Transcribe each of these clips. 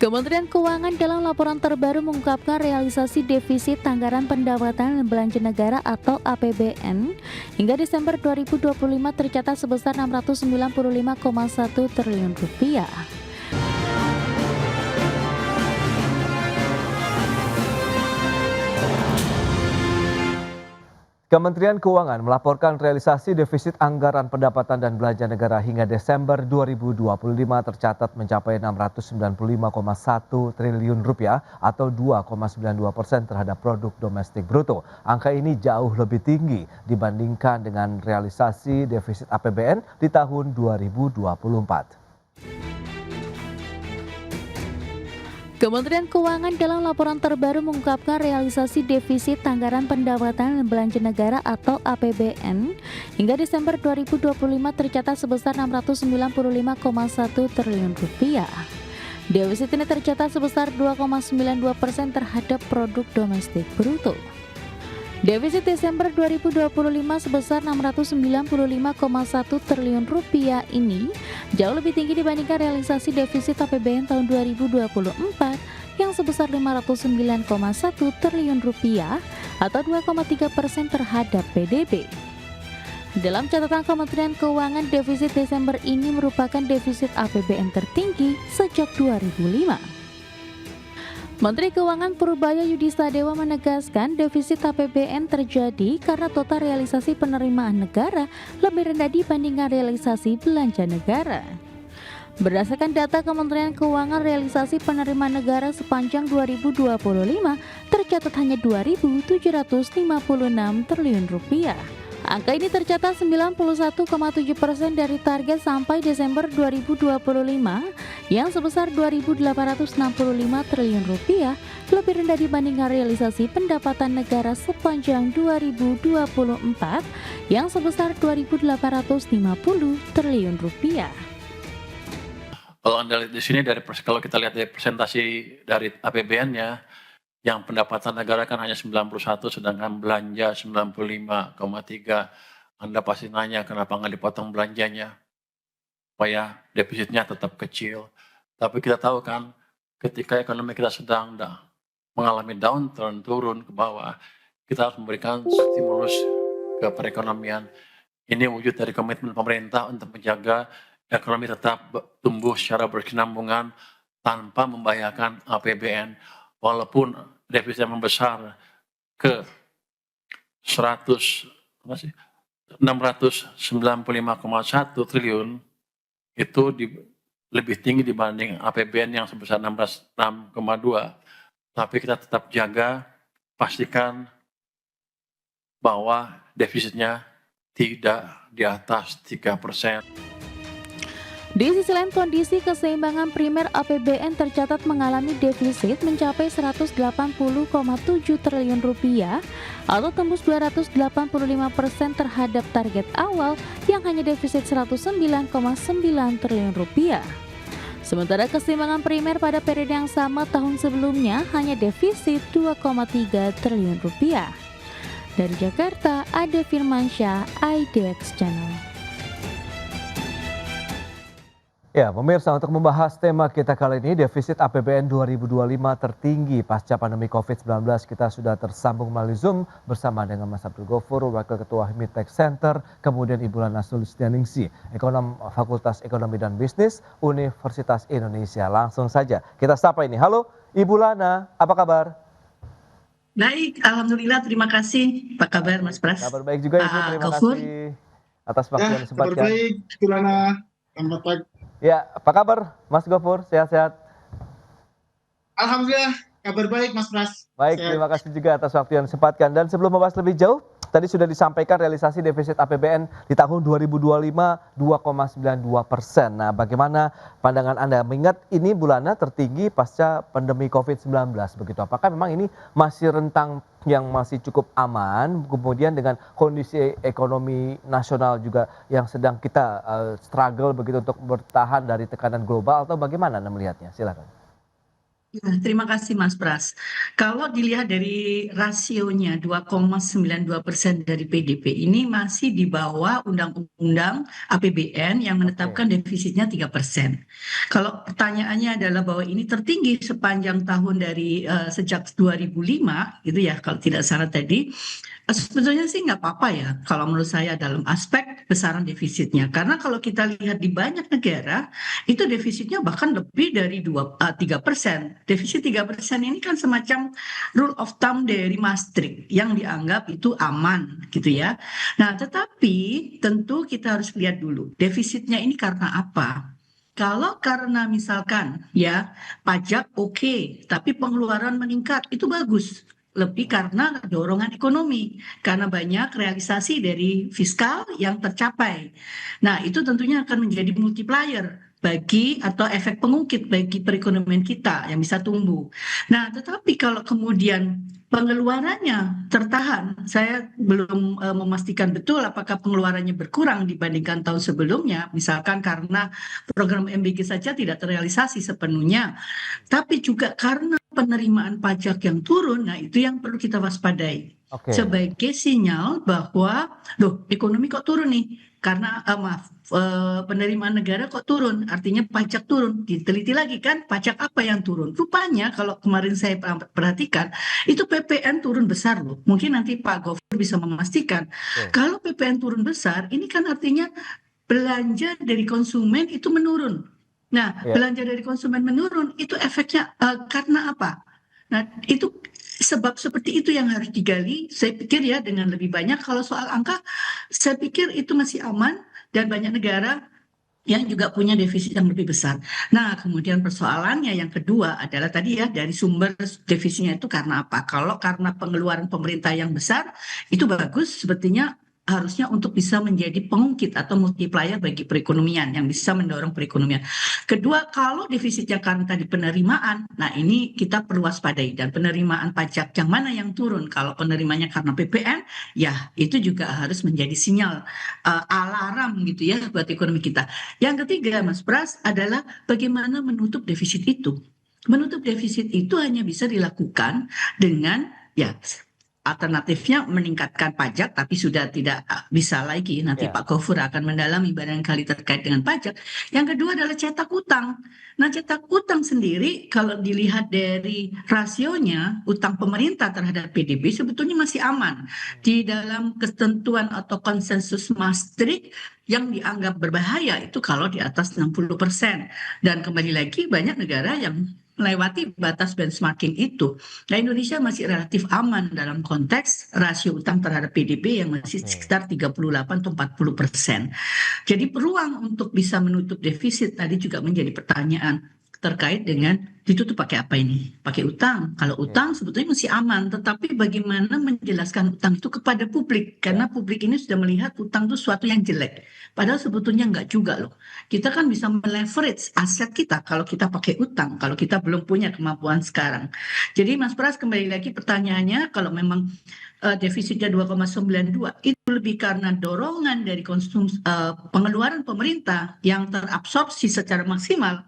Kementerian Keuangan dalam laporan terbaru mengungkapkan realisasi defisit anggaran pendapatan dan belanja negara atau APBN hingga Desember 2025 tercatat sebesar Rp695,1 triliun. Kementerian Keuangan melaporkan realisasi defisit anggaran pendapatan dan belanja negara hingga Desember 2025 tercatat mencapai Rp695,1 triliun atau 2,92% terhadap produk domestik bruto. Angka ini jauh lebih tinggi dibandingkan dengan realisasi defisit APBN di tahun 2024. Kementerian Keuangan dalam laporan terbaru mengungkapkan realisasi defisit anggaran pendapatan dan belanja negara atau APBN hingga Desember 2025 tercatat sebesar Rp695,1 triliun. Defisit ini tercatat sebesar 2,92% terhadap produk domestik bruto. Defisit Desember 2025 sebesar Rp695,1 triliun ini jauh lebih tinggi dibandingkan realisasi defisit APBN tahun 2024 yang sebesar Rp509,1 triliun atau 2,3% terhadap PDB. Dalam catatan Kementerian Keuangan, defisit Desember ini merupakan defisit APBN tertinggi sejak 2005. Menteri Keuangan Purbaya Yudisadewa menegaskan defisit APBN terjadi karena total realisasi penerimaan negara lebih rendah dibandingkan realisasi belanja negara. Berdasarkan data Kementerian Keuangan, realisasi penerimaan negara sepanjang 2025 tercatat hanya Rp2.756 triliun. Angka ini tercatat 91,7% dari target sampai Desember 2025 yang sebesar Rp2.865 triliun, lebih rendah dibandingkan realisasi pendapatan negara sepanjang 2024 yang sebesar Rp2.850 triliun. Kalau Anda lihat di sini kalau kita lihat dari presentasi dari APBN-nya, yang pendapatan negara kan hanya 91, sedangkan belanja 95,3. Anda pasti nanya kenapa nggak dipotong belanjanya, supaya defisitnya tetap kecil. Tapi kita tahu kan, ketika ekonomi kita sedang mengalami downturn, turun ke bawah, kita harus memberikan stimulus ke perekonomian. Ini wujud dari komitmen pemerintah untuk menjaga ekonomi tetap tumbuh secara berkesinambungan tanpa membahayakan APBN. Walaupun defisit membesar ke 695,1 triliun, itu lebih tinggi dibanding APBN yang sebesar 6,2. Tapi kita tetap jaga, pastikan bahwa defisitnya tidak di atas 3%. Di sisi lain, kondisi keseimbangan primer APBN tercatat mengalami defisit mencapai Rp180,7 triliun atau tembus 285% terhadap target awal yang hanya defisit Rp109,9 triliun. Sementara keseimbangan primer pada periode yang sama tahun sebelumnya hanya defisit Rp2,3 triliun. Dari Jakarta, Ade Firmansyah, IDX Channel. Ya, pemirsa, untuk membahas tema kita kali ini, defisit APBN 2025 tertinggi pasca pandemi COVID-19, kita sudah tersambung melalui Zoom bersama dengan Mas Abdul Ghafur, Wakil Ketua Himit Tech Center, kemudian Ibu Lana Sulistianingsih, Ekonom Fakultas Ekonomi dan Bisnis Universitas Indonesia. Langsung saja kita sapa ini. Halo Ibu Lana, apa kabar? Baik, Alhamdulillah, terima kasih. Apa kabar Mas Pras? Kabar baik juga Ibu, terima kasih atas waktu yang disempatkan. Kabar baik, Ibu Lana. Selamat pagi. Ya, apa kabar Mas Ghafur? Sehat-sehat? Alhamdulillah, kabar baik Mas Pras. Baik, Sehat. terima kasih juga atas waktu yang disempatkan. Dan sebelum membahas lebih jauh, tadi sudah disampaikan realisasi defisit APBN di tahun 2025 2,92%. Nah, bagaimana pandangan Anda? Mengingat ini bulannya tertinggi pasca pandemi COVID-19 begitu. Apakah memang ini masih rentang yang masih cukup aman, kemudian dengan kondisi ekonomi nasional juga yang sedang kita struggle begitu untuk bertahan dari tekanan global, atau bagaimana Anda melihatnya? Silakan. Ya, terima kasih Mas Pras. Kalau dilihat dari rasionya 2,92% dari PDB ini masih di bawah Undang-Undang APBN yang Oke, menetapkan defisitnya 3%. Kalau pertanyaannya adalah bahwa ini tertinggi sepanjang tahun dari sejak 2005 gitu ya kalau tidak salah tadi. Sebetulnya sih nggak apa-apa ya kalau menurut saya dalam aspek besaran defisitnya. Karena kalau kita lihat di banyak negara itu defisitnya bahkan lebih dari 3%. Defisit 3% ini kan semacam rule of thumb dari Maastricht yang dianggap itu aman gitu ya. Nah, tetapi tentu kita harus lihat dulu defisitnya ini karena apa? Kalau karena misalkan ya pajak oke, tapi pengeluaran meningkat itu bagus. Lebih karena dorongan ekonomi, karena banyak realisasi dari fiskal yang tercapai. Nah, itu tentunya akan menjadi multiplier bagi atau efek pengungkit bagi perekonomian kita yang bisa tumbuh. Nah, tetapi kalau kemudian pengeluarannya tertahan, saya belum memastikan betul apakah pengeluarannya berkurang dibandingkan tahun sebelumnya, misalkan karena program MBG saja tidak terrealisasi sepenuhnya, tapi juga karena penerimaan pajak yang turun, nah itu yang perlu kita waspadai oke, sebagai sinyal bahwa, loh, ekonomi kok turun nih? Karena maaf, penerimaan negara kok turun, artinya pajak turun. Diteliti lagi kan, pajak apa yang turun? Rupanya kalau kemarin saya perhatikan, itu PPN turun besar loh. Mungkin nanti Pak Gofur bisa memastikan. oke, Kalau PPN turun besar, ini kan artinya belanja dari konsumen itu menurun. Nah, ya, belanja dari konsumen menurun itu efeknya karena apa? Nah, itu sebab seperti itu yang harus digali. Saya pikir ya dengan lebih banyak. Kalau soal angka, saya pikir itu masih aman dan banyak negara yang juga punya defisit yang lebih besar. Nah, kemudian persoalannya yang kedua adalah tadi ya dari sumber defisitnya itu karena apa? Kalau karena pengeluaran pemerintah yang besar, itu bagus sepertinya harusnya untuk bisa menjadi pengungkit atau multiplier bagi perekonomian yang bisa mendorong perekonomian. Kedua, kalau defisitnya karena tadi penerimaan, nah ini kita perlu waspadai dan penerimaan pajak yang mana yang turun. Kalau penerimanya karena PPN, ya itu juga harus menjadi sinyal alarm gitu ya buat ekonomi kita. Yang ketiga, Mas Pras, adalah bagaimana menutup defisit itu. Menutup defisit itu hanya bisa dilakukan dengan ya alternatifnya meningkatkan pajak, tapi sudah tidak bisa lagi. Nanti ya, Pak Gofur akan mendalami barangkali terkait dengan pajak. Yang kedua adalah cetak utang. Nah, cetak utang sendiri kalau dilihat dari rasionya utang pemerintah terhadap PDB sebetulnya masih aman di dalam ketentuan atau konsensus Maastricht yang dianggap berbahaya itu kalau di atas 60%. Dan kembali lagi banyak negara yang melewati batas benchmarking itu. Nah, Indonesia masih relatif aman dalam konteks rasio utang terhadap PDB yang masih oke. sekitar 38 atau 40%. Jadi peluang untuk bisa menutup defisit tadi juga menjadi pertanyaan terkait dengan ditutup pakai apa ini? Pakai utang. Kalau Oke, utang sebetulnya masih aman, tetapi bagaimana menjelaskan utang itu kepada publik? ya, Karena publik ini sudah melihat utang itu sesuatu yang jelek. Padahal sebetulnya enggak juga loh. Kita kan bisa meleverage aset kita kalau kita pakai utang, kalau kita belum punya kemampuan sekarang. Jadi Mas Pras kembali lagi pertanyaannya, kalau memang defisitnya 2,92 itu lebih karena dorongan dari pengeluaran pemerintah yang terabsorpsi secara maksimal.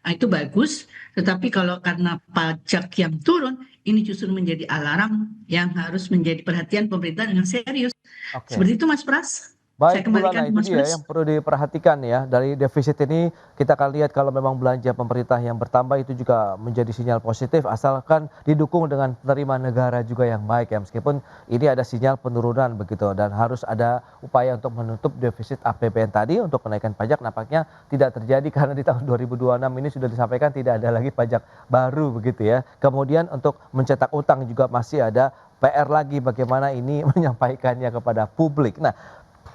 Nah, itu bagus, tetapi kalau karena pajak yang turun, ini justru menjadi alarm yang harus menjadi perhatian pemerintah dengan serius. oke. Seperti itu, Mas Pras. Saya Baik, Bu kembalikan Lana, ke itu Mas dia yang Pras. perlu diperhatikan ya. Dari defisit ini kita akan lihat kalau memang belanja pemerintah yang bertambah itu juga menjadi sinyal positif asalkan didukung dengan penerimaan negara juga yang baik ya. Meskipun ini ada sinyal penurunan begitu dan harus ada upaya untuk menutup defisit APBN tadi untuk kenaikan pajak nampaknya tidak terjadi karena di tahun 2026 ini sudah disampaikan tidak ada lagi pajak baru begitu ya. Kemudian untuk mencetak utang juga masih ada PR lagi bagaimana ini menyampaikannya kepada publik. Nah,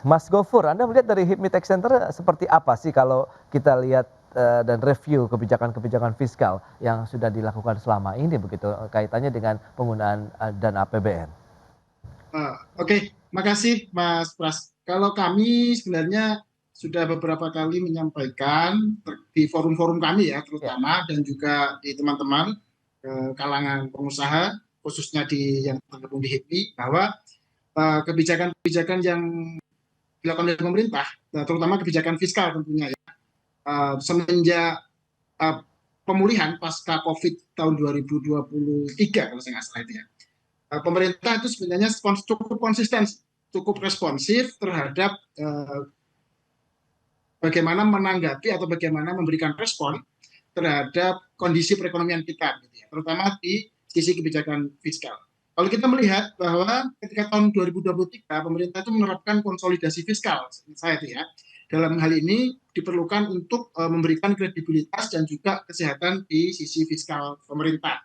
Mas Gofur, Anda melihat dari HIPMI Tech Center seperti apa sih kalau kita lihat dan review kebijakan-kebijakan fiskal yang sudah dilakukan selama ini begitu kaitannya dengan penggunaan dana APBN? Oke, makasih Mas Pras. Kalau kami sebenarnya sudah beberapa kali menyampaikan di forum-forum kami ya, Ya, terutama dan juga di teman-teman kalangan pengusaha, khususnya di yang tergabung di HIPMI, bahwa kebijakan-kebijakan yang dilakukan oleh pemerintah, terutama kebijakan fiskal tentunya ya, semenjak pemulihan pasca COVID tahun 2023 kalau saya nggak salah itu ya. Pemerintah itu sebenarnya cukup konsisten, cukup responsif terhadap bagaimana menanggapi atau bagaimana memberikan respon terhadap kondisi perekonomian kita, gitu ya, terutama di sisi kebijakan fiskal. Kalau kita melihat bahwa ketika tahun 2023 pemerintah itu menerapkan konsolidasi fiskal, saya itu ya, dalam hal ini diperlukan untuk memberikan kredibilitas dan juga kesehatan di sisi fiskal pemerintah.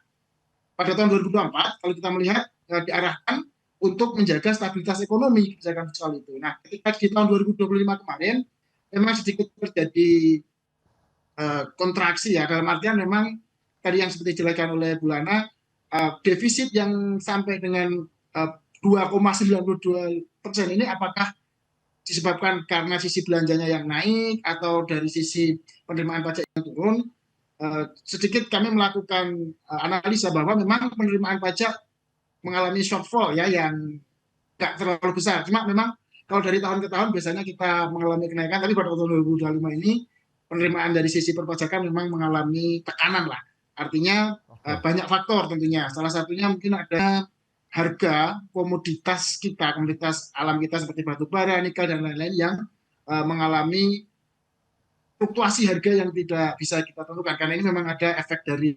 Pada tahun 2024 kalau kita melihat diarahkan untuk menjaga stabilitas ekonomi kebijakan fiskal itu. Nah, ketika di tahun 2025 kemarin memang sedikit terjadi kontraksi ya, dalam artian memang tadi yang seperti dijelaskan oleh Bu Lana, defisit yang sampai dengan 2,92% ini apakah disebabkan karena sisi belanjanya yang naik atau dari sisi penerimaan pajak yang turun. Sedikit kami melakukan analisa bahwa memang penerimaan pajak mengalami shortfall ya yang nggak terlalu besar. Cuma memang kalau dari tahun ke tahun biasanya kita mengalami kenaikan, tapi pada tahun 2025 ini penerimaan dari sisi perpajakan memang mengalami tekanan lah. Artinya banyak faktor tentunya. Salah satunya mungkin ada harga komoditas kita, komoditas alam kita seperti batu bara, nikel dan lain-lain yang mengalami fluktuasi harga yang tidak bisa kita tentukan karena ini memang ada efek dari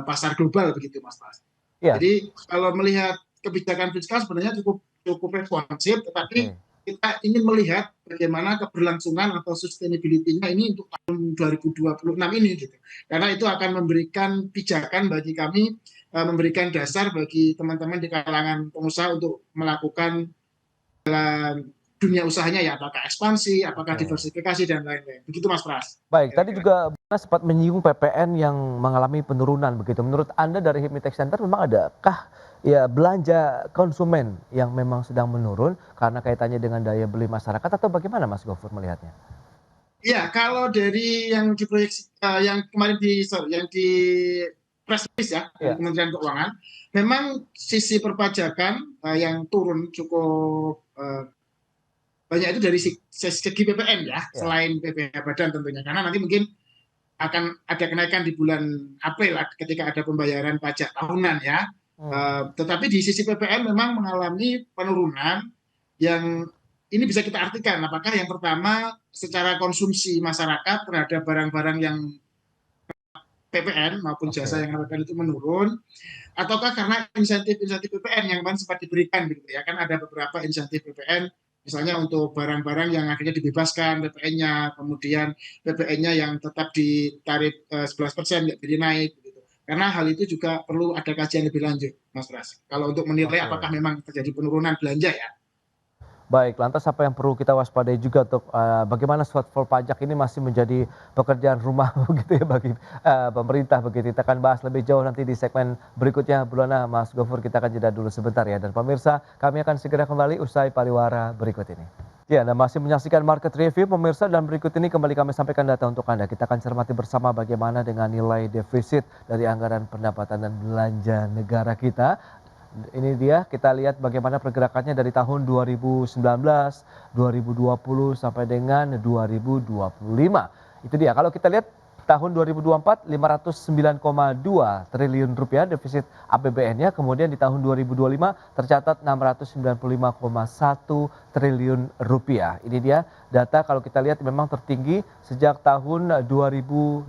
pasar global begitu Mas Bas. Iya. Jadi kalau melihat kebijakan fiskal sebenarnya cukup responsif, tetapi kita ingin melihat bagaimana keberlangsungan atau sustainability-nya ini untuk tahun 2026 ini gitu. Karena itu akan memberikan pijakan bagi kami, memberikan dasar bagi teman-teman di kalangan pengusaha untuk melakukan dalam dunia usahanya ya, apakah ekspansi, apakah diversifikasi dan lain-lain. Begitu Mas Pras. Baik, tadi juga Buna sempat menyinggung PPN yang mengalami penurunan begitu. Menurut Anda dari HIPMI Tech Center memang adakah ya belanja konsumen yang memang sedang menurun karena kaitannya dengan daya beli masyarakat atau bagaimana Mas Gofur melihatnya? Ya, kalau dari yang diproyeksi yang kemarin yang di press release ya dari Kementerian Keuangan, memang sisi perpajakan yang turun cukup banyak itu dari segi PPN ya, selain PPh badan tentunya, karena nanti mungkin akan ada kenaikan di bulan April ketika ada pembayaran pajak tahunan ya. Tetapi di sisi PPN memang mengalami penurunan yang ini bisa kita artikan apakah yang pertama secara konsumsi masyarakat terhadap barang-barang yang PPN maupun jasa yang melakukan itu menurun, ataukah karena insentif-insentif PPN yang kemarin sempat diberikan gitu ya, kan ada beberapa insentif PPN misalnya untuk barang-barang yang akhirnya dibebaskan PPN-nya, kemudian PPN-nya yang tetap di tarif 11% nggak jadi naik gitu. Karena hal itu juga perlu ada kajian lebih lanjut Mas Pras, kalau untuk menilai apakah memang terjadi penurunan belanja ya. Baik, lantas apa yang perlu kita waspadai juga untuk bagaimana shortfall pajak ini masih menjadi pekerjaan rumah begitu ya bagi pemerintah begitu. Kita akan bahas lebih jauh nanti di segmen berikutnya. Bu Lana, Mas Gofur, kita akan jeda dulu sebentar ya. Dan pemirsa, kami akan segera kembali usai pariwara berikut ini. Ya, Anda masih menyaksikan Market Review pemirsa, dan berikut ini kembali kami sampaikan data untuk Anda. Kita akan cermati bersama bagaimana dengan nilai defisit dari anggaran pendapatan dan belanja negara kita. Ini dia, kita lihat bagaimana pergerakannya dari tahun 2019, 2020 sampai dengan 2025. Itu dia, kalau kita lihat tahun 2024 509,2 triliun rupiah defisit APBN-nya, kemudian di tahun 2025 tercatat 695,1 triliun rupiah. Ini dia data kalau kita lihat memang tertinggi sejak tahun 2021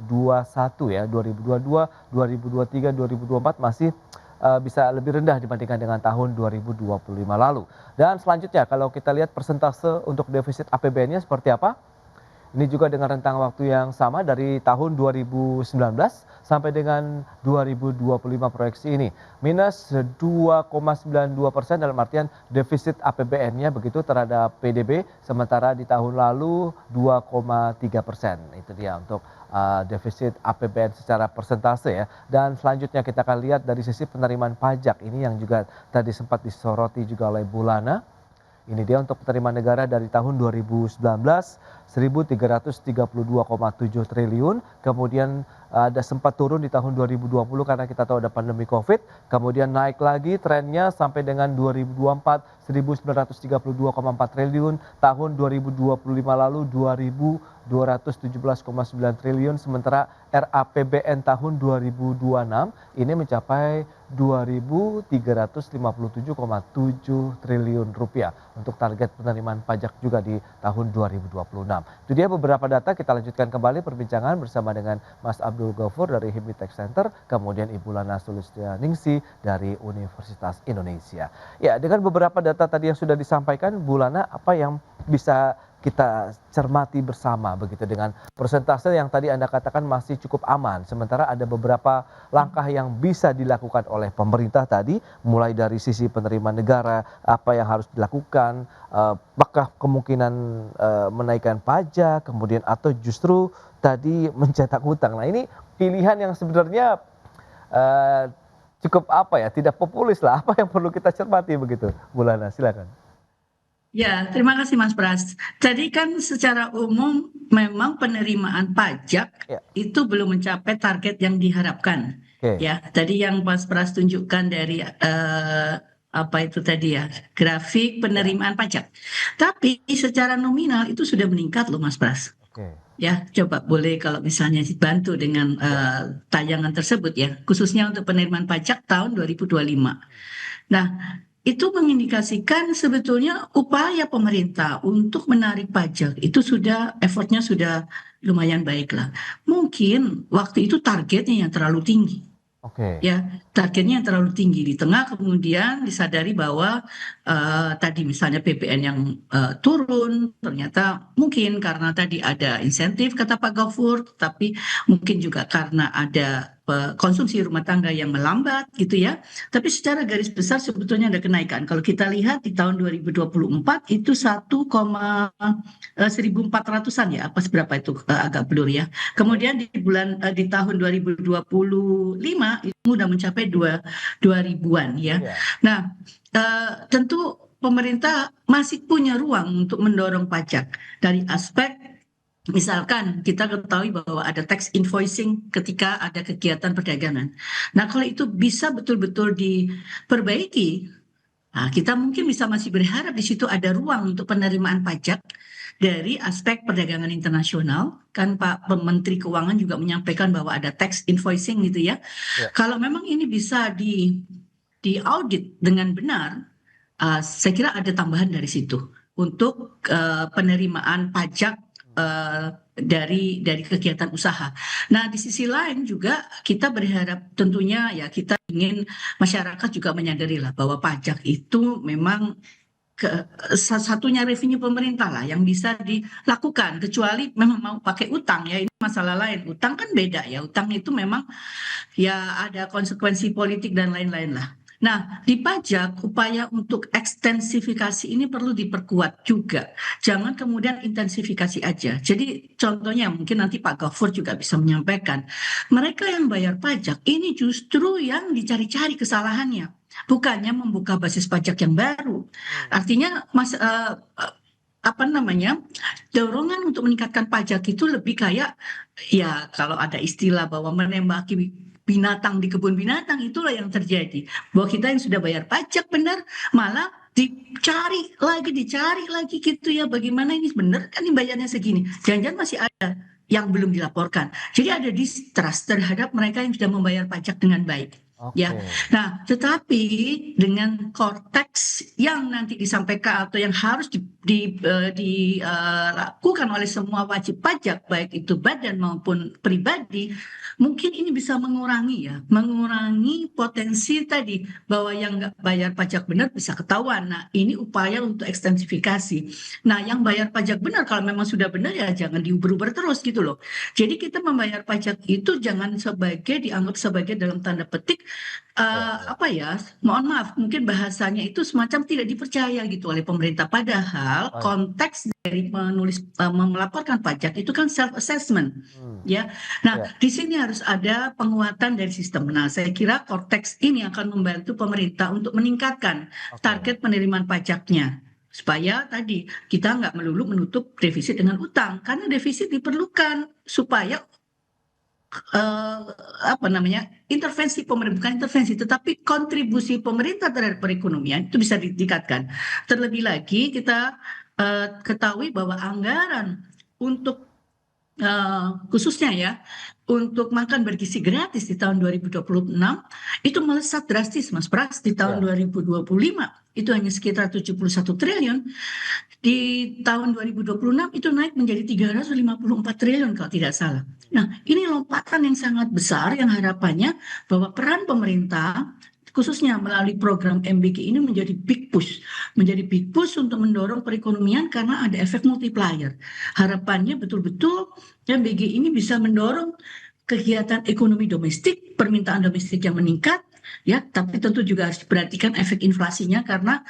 ya, 2022, 2023, 2024 masih bisa lebih rendah dibandingkan dengan tahun 2025 lalu. Dan selanjutnya kalau kita lihat persentase untuk defisit APBN-nya seperti apa? Ini juga dengan rentang waktu yang sama dari tahun 2019 sampai dengan 2025 proyeksi ini. Minus 2,92% dalam artian defisit APBN-nya begitu terhadap PDB, sementara di tahun lalu 2,3%. Itu dia untuk defisit APBN secara persentase ya. Dan selanjutnya kita akan lihat dari sisi penerimaan pajak ini yang juga tadi sempat disoroti juga oleh Bu Lana. Ini dia untuk penerimaan negara dari tahun 2019 1.332,7 triliun, kemudian ada sempat turun di tahun 2020 karena kita tahu ada pandemi COVID, kemudian naik lagi trennya sampai dengan 2024 1.932,4 triliun, tahun 2025 lalu 2.217,9 triliun, sementara RAPBN tahun 2026 ini mencapai 2.357,7 triliun rupiah untuk target penerimaan pajak juga di tahun 2026. Itu dia beberapa data, kita lanjutkan kembali perbincangan bersama dengan Mas Abdul Ghafur dari HIMI Tech Center, kemudian Ibu Lana Sulistianingsih dari Universitas Indonesia. Ya, dengan beberapa data tadi yang sudah disampaikan, Bu Lana, apa yang bisa kita cermati bersama begitu dengan persentase yang tadi Anda katakan masih cukup aman, sementara ada beberapa langkah yang bisa dilakukan oleh pemerintah tadi, mulai dari sisi penerimaan negara, apa yang harus dilakukan, apakah kemungkinan menaikkan pajak, kemudian atau justru tadi mencetak hutang. Nah, ini pilihan yang sebenarnya cukup tidak populis lah, apa yang perlu kita cermati begitu, Bu Lana, silakan. Ya, terima kasih Mas Pras. Tadi kan secara umum memang penerimaan pajak itu belum mencapai target yang diharapkan. Ya, tadi yang Mas Pras tunjukkan dari apa itu tadi ya, grafik penerimaan pajak. Tapi secara nominal itu sudah meningkat loh Mas Pras. Ya, coba boleh kalau misalnya dibantu dengan tayangan tersebut ya, khususnya untuk penerimaan pajak tahun 2025. Nah, itu mengindikasikan sebetulnya upaya pemerintah untuk menarik pajak itu effortnya sudah lumayan baik lah. Mungkin waktu itu targetnya yang terlalu tinggi. Ya, targetnya yang terlalu tinggi. Di tengah kemudian disadari bahwa tadi misalnya PPN yang turun, ternyata mungkin karena tadi ada insentif kata Pak Ghafur, tapi mungkin juga karena ada konsumsi rumah tangga yang melambat gitu ya. Tapi secara garis besar sebetulnya ada kenaikan. Kalau kita lihat di tahun 2024 itu 1,1400-an ya, apa seberapa itu agak blur ya. Kemudian di tahun 2025 itu sudah mencapai 2.000-an ya. Nah, tentu pemerintah masih punya ruang untuk mendorong pajak dari aspek misalkan kita ketahui bahwa ada tax invoicing ketika ada kegiatan perdagangan. Nah, kalau itu bisa betul-betul diperbaiki, nah, kita mungkin bisa masih berharap di situ ada ruang untuk penerimaan pajak dari aspek perdagangan internasional. Kan Pak Menteri Keuangan juga menyampaikan bahwa ada tax invoicing gitu ya. Kalau memang ini bisa diaudit dengan benar, saya kira ada tambahan dari situ untuk penerimaan pajak dari kegiatan usaha. Nah, di sisi lain juga kita berharap tentunya ya kita ingin masyarakat juga menyadari lah bahwa pajak itu memang satunya revenue pemerintah lah yang bisa dilakukan, kecuali memang mau pakai utang ya, ini masalah lain. Utang kan beda ya, utang itu memang ya ada konsekuensi politik dan lain-lain lah. Nah, di pajak upaya untuk ekstensifikasi ini perlu diperkuat juga. Jangan kemudian intensifikasi aja. Jadi contohnya mungkin nanti Pak Ghafur juga bisa menyampaikan. Mereka yang bayar pajak ini justru yang dicari-cari kesalahannya. Bukannya membuka basis pajak yang baru. Artinya dorongan untuk meningkatkan pajak itu lebih kayak ya kalau ada istilah bahwa menembaki binatang di kebun binatang, itulah yang terjadi. Bahwa kita yang sudah bayar pajak benar malah dicari lagi gitu ya, bagaimana ini benar kan ini bayarnya segini, jangan-jangan masih ada yang belum dilaporkan. Jadi ada distrust terhadap mereka yang sudah membayar pajak dengan baik. Ya, nah tetapi dengan korteks yang nanti disampaikan atau yang harus dilakukan oleh semua wajib pajak baik itu badan maupun pribadi, mungkin ini bisa mengurangi potensi tadi bahwa yang nggak bayar pajak benar bisa ketahuan. Nah, ini upaya untuk ekstensifikasi. Nah, yang bayar pajak benar kalau memang sudah benar ya jangan diuber-uber terus gitu loh. Jadi kita membayar pajak itu jangan dianggap sebagai dalam tanda petik mohon maaf, mungkin bahasanya itu semacam tidak dipercaya gitu oleh pemerintah. Padahal konteks dari melaporkan pajak itu kan self assessment, ya. Nah, di sini harus ada penguatan dari sistem. Nah, saya kira konteks ini akan membantu pemerintah untuk meningkatkan target penerimaan pajaknya. Supaya tadi kita nggak melulu menutup defisit dengan utang, karena defisit diperlukan supaya intervensi pemerintah, bukan intervensi tetapi kontribusi pemerintah terhadap perekonomian itu bisa ditingkatkan. Terlebih lagi kita ketahui bahwa anggaran untuk khususnya ya untuk makan bergizi gratis di tahun 2026 itu melesat drastis, Mas Pras. Di tahun 2025 itu hanya sekitar 71 triliun. Di tahun 2026 itu naik menjadi 354 triliun kalau tidak salah. Nah, ini lompatan yang sangat besar yang harapannya bahwa peran pemerintah khususnya melalui program MBG ini menjadi big push untuk mendorong perekonomian karena ada efek multiplier. Harapannya betul-betul MBG ini bisa mendorong kegiatan ekonomi domestik, permintaan domestik yang meningkat, ya, tapi tentu juga harus diperhatikan efek inflasinya karena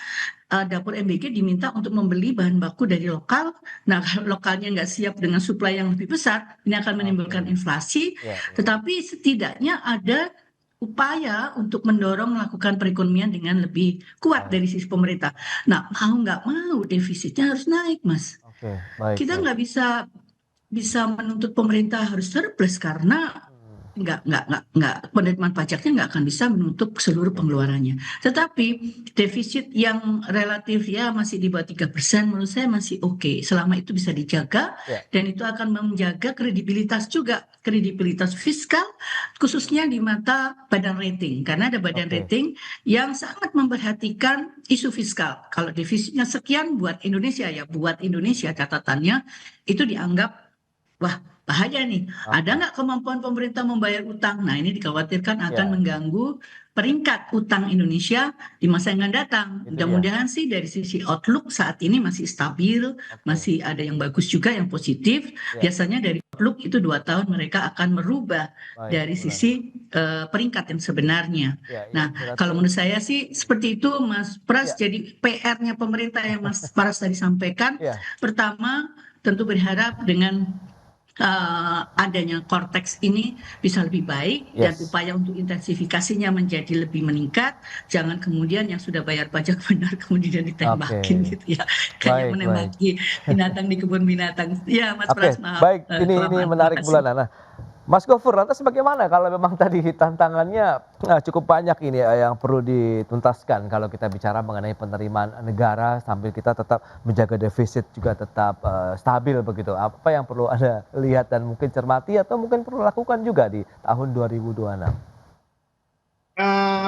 dapur MBG diminta untuk membeli bahan baku dari lokal. Nah, kalau lokalnya nggak siap dengan suplai yang lebih besar, ini akan menimbulkan inflasi. Tetapi setidaknya ada upaya untuk mendorong melakukan perekonomian dengan lebih kuat dari sisi pemerintah. Nah, mau nggak mau defisitnya harus naik, Mas. Kita nggak bisa menuntut pemerintah harus surplus karena penerimaan pajaknya nggak akan bisa menutup seluruh pengeluarannya. Tetapi defisit yang relatif ya masih di bawah 3% menurut saya masih oke. Selama itu bisa dijaga dan itu akan menjaga kredibilitas juga, kredibilitas fiskal khususnya di mata badan rating. Karena ada badan rating yang sangat memperhatikan isu fiskal. Kalau defisitnya sekian buat Indonesia catatannya itu dianggap wah bahaya nih, ada nggak kemampuan pemerintah membayar utang? Nah ini dikhawatirkan akan mengganggu peringkat utang Indonesia di masa yang akan datang. Mudah-mudahan sih dari sisi outlook saat ini masih stabil, masih ada yang bagus juga, yang positif. Biasanya dari outlook itu 2 tahun mereka akan merubah dari sisi peringkat yang sebenarnya. Nah kalau menurut saya sih seperti itu Mas Pras, jadi PR-nya pemerintah yang Mas Pras tadi sampaikan, pertama tentu berharap dengan adanya Cortex ini bisa lebih baik dan upaya untuk intensifikasinya menjadi lebih meningkat. Jangan kemudian yang sudah bayar pajak benar kemudian ditembakin gitu ya. Kayak menembaki binatang di kebun binatang. Ya Mas Pras, maaf. Baik, ini menarik Bulana. Nah, Mas Gofur, lantas bagaimana kalau memang tadi tantangannya cukup banyak ini yang perlu dituntaskan kalau kita bicara mengenai penerimaan negara sambil kita tetap menjaga defisit juga tetap stabil begitu. Apa yang perlu Anda lihat dan mungkin cermati atau mungkin perlu lakukan juga di tahun 2026?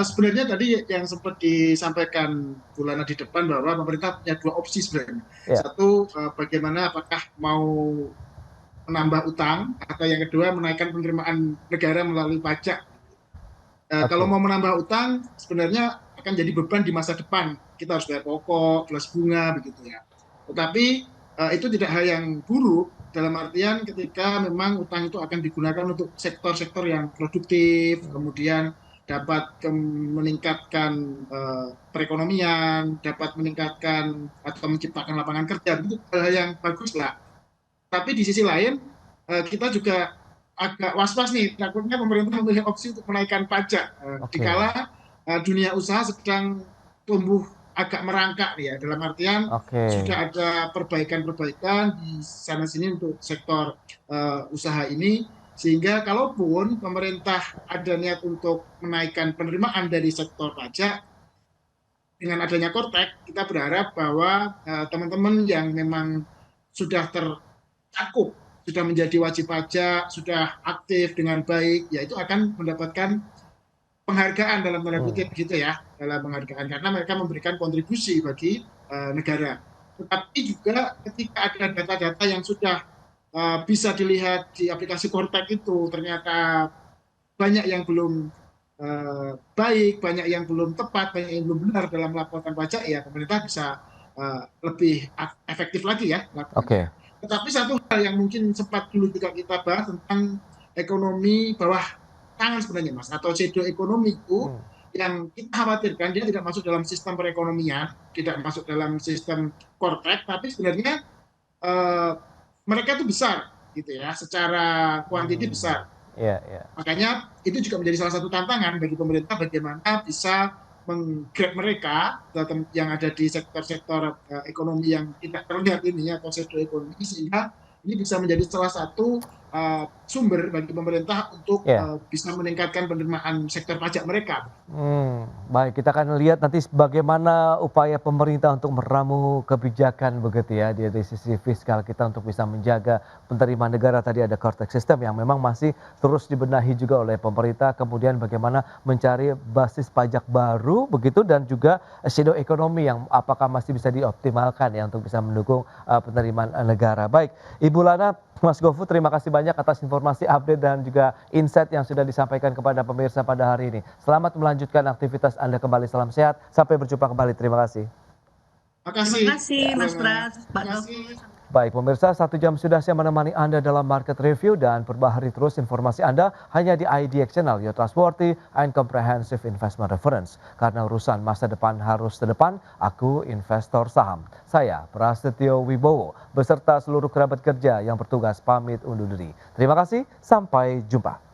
Sebenarnya tadi yang sempat disampaikan Bulana di depan bahwa pemerintah punya 2 opsi sebenarnya. Satu, bagaimana apakah mau menambah utang atau yang kedua menaikkan penerimaan negara melalui pajak. Kalau mau menambah utang sebenarnya akan jadi beban di masa depan. Kita harus bayar pokok, plus bunga begitu ya. Tetapi itu tidak hal yang buruk dalam artian ketika memang utang itu akan digunakan untuk sektor-sektor yang produktif, kemudian dapat meningkatkan perekonomian, dapat meningkatkan atau menciptakan lapangan kerja. Itu hal yang bagus lah. Tapi di sisi lain kita juga agak was-was nih, takutnya pemerintah memilih opsi untuk menaikkan pajak dikala dunia usaha sedang tumbuh agak merangkak ya, dalam artian sudah ada perbaikan-perbaikan di sana sini untuk sektor usaha ini, sehingga kalaupun pemerintah ada niat untuk menaikkan penerimaan dari sektor pajak dengan adanya Cortex, kita berharap bahwa teman-teman yang memang sudah tercakup, sudah menjadi wajib pajak, sudah aktif dengan baik, ya itu akan mendapatkan penghargaan dalam tanda kutip gitu ya, dalam penghargaan karena mereka memberikan kontribusi bagi negara. Tetapi juga ketika ada data-data yang sudah bisa dilihat di aplikasi Cortex itu ternyata banyak yang belum baik, banyak yang belum tepat, banyak yang belum benar dalam melaporkan pajak, ya pemerintah bisa lebih efektif lagi ya. Tetapi satu hal yang mungkin sempat dulu juga kita bahas tentang ekonomi bawah tangan sebenarnya Mas, atau shadow ekonomi itu yang kita khawatirkan dia tidak masuk dalam sistem perekonomian, tidak masuk dalam sistem Cortex, tapi sebenarnya mereka itu besar gitu ya, secara kuantiti besar. Makanya itu juga menjadi salah satu tantangan bagi pemerintah bagaimana bisa menggrab mereka yang ada di sektor-sektor ekonomi yang tidak terlihat ini atau shadow ekonomi, sehingga ini bisa menjadi salah satu sumber bagi pemerintah untuk Ya. bisa meningkatkan penerimaan sektor pajak mereka. Baik, kita akan lihat nanti bagaimana upaya pemerintah untuk meramu kebijakan begitu ya dari sisi fiskal kita untuk bisa menjaga penerimaan negara. Tadi ada cortex system yang memang masih terus dibenahi juga oleh pemerintah. Kemudian bagaimana mencari basis pajak baru begitu dan juga shadow ekonomi yang apakah masih bisa dioptimalkan ya untuk bisa mendukung penerimaan negara. Baik, Ibu Lana, Mas Gofu, terima kasih banyak atas informasi update dan juga insight yang sudah disampaikan kepada pemirsa pada hari ini. Selamat melanjutkan aktivitas Anda kembali. Salam sehat. Sampai berjumpa kembali. Terima kasih. Terima kasih. Terima kasih Mas Pras, Pak Terima Gofur. kasih. Baik pemirsa, 1 jam sudah saya menemani Anda dalam market review dan perbaharui terus informasi Anda hanya di IDX Channel, your trustworthy and comprehensive investment reference. Karena urusan masa depan harus terdepan, aku investor saham. Saya Prasetyo Wibowo beserta seluruh kerabat kerja yang bertugas pamit undur diri. Terima kasih, sampai jumpa.